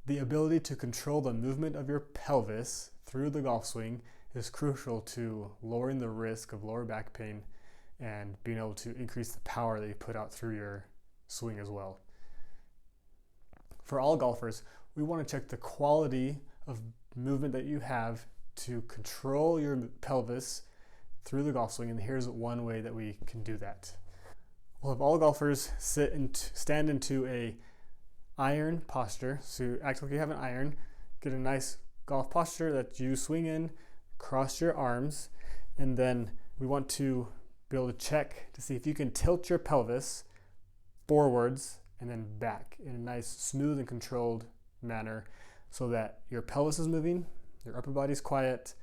The ability to control the movement of your pelvis through the golf swing is crucial to lowering the risk of lower back pain and being able to increase the power that you put out through your swing as well. For all golfers, we want to check the quality of movement that you have to control your pelvis through the golf swing, and here's one way that we can do that. We'll have all golfers stand into a iron posture. So you act like you have an iron, get a nice golf posture that you swing in, cross your arms, and then we want to be able to check to see if you can tilt your pelvis forwards and then back in a nice smooth and controlled manner so that your pelvis is moving, your upper body is quiet,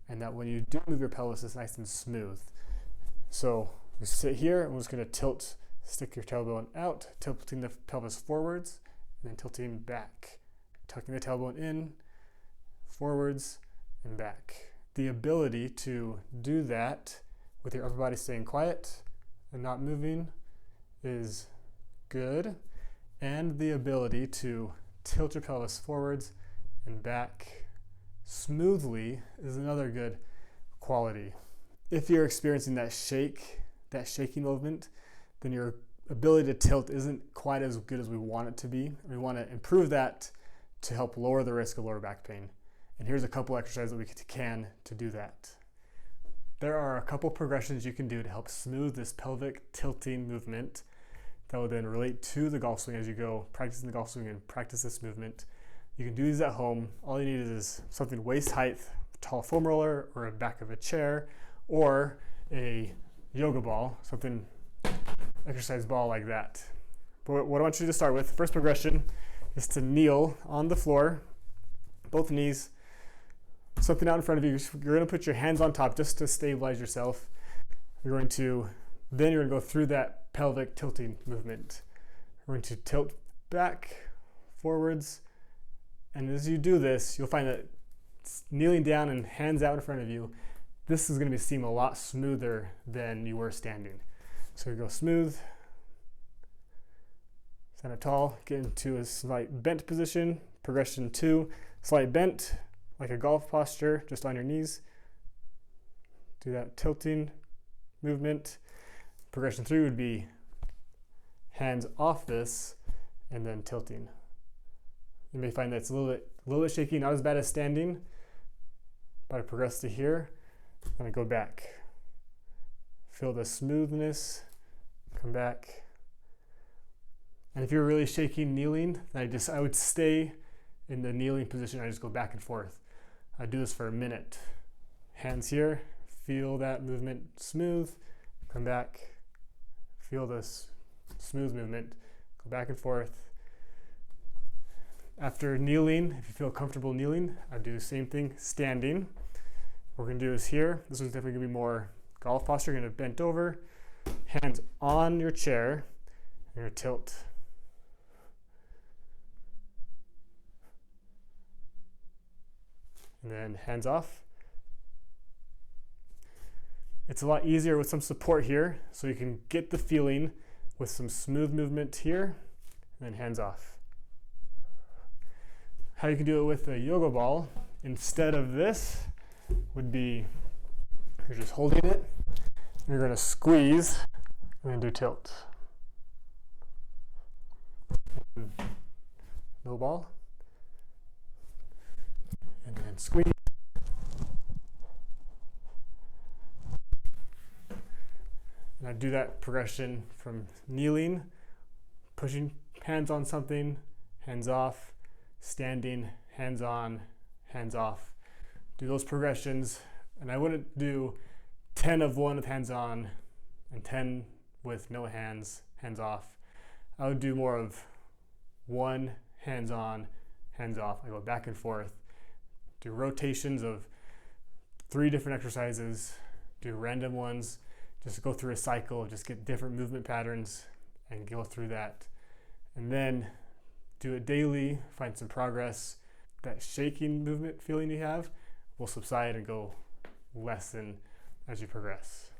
and that when you do move your pelvis, it's nice and smooth. So we sit here and we're just going to stick your tailbone out, tilting the pelvis forwards, and then tilting back, tucking the tailbone in, forwards, and back. The ability to do that with your upper body staying quiet and not moving is good, and the ability to tilt your pelvis forwards and back smoothly is another good quality. If you're experiencing that shaking movement, then your ability to tilt isn't quite as good as we want it to be. We want to improve that to help lower the risk of lower back pain. And here's a couple exercises that we can to do that. There are a couple progressions you can do to help smooth this pelvic tilting movement that will then relate to the golf swing as you go practicing the golf swing and practice this movement. You can do these at home. All you need is something waist height, tall foam roller, or a back of a chair, or a yoga ball, something exercise ball like that. But what I want you to start with, the first progression is to kneel on the floor, both knees, something out in front of you. You're going to put your hands on top just to stabilize yourself. You're going to go through that pelvic tilting movement. We're going to tilt back, forwards, and as you do this, you'll find that kneeling down and hands out in front of you, this is going to seem a lot smoother than you were standing. So you go smooth, stand up tall, get into a slight bent position. Progression 2, slight bent, like a golf posture, just on your knees. Do that tilting movement. Progression 3 would be hands off this and then tilting. You may find that it's a little bit shaky, not as bad as standing, but I progress to here, and I go back. Feel the smoothness, come back. And if you're really shaking kneeling, I would stay in the kneeling position. I just go back and forth. I do this for a minute. Hands here, feel that movement smooth, come back, feel this smooth movement, go back and forth. After kneeling, if you feel comfortable kneeling, I do the same thing standing. What we're going to do is here, this one's definitely going to be more golf posture. You're going to bent over, hands on your chair, and you're going to tilt. And then hands off. It's a lot easier with some support here, so you can get the feeling with some smooth movement here, and then hands off. How you can do it with a yoga ball, instead of this, would be you're just holding it, and you're going to squeeze, and then do tilt. No ball. And then squeeze. And I do that progression from kneeling, pushing hands on something, hands off, standing, hands on, hands off. Do those progressions, and I wouldn't do 10 of one with hands on and 10 with no hands, hands off. I would do more of 1, hands on, hands off. I go back and forth, do rotations of 3 different exercises, do random ones, just go through a cycle, just get different movement patterns and go through that. And then do it daily, find some progress. That shaking movement feeling you have will subside and go lessen as you progress.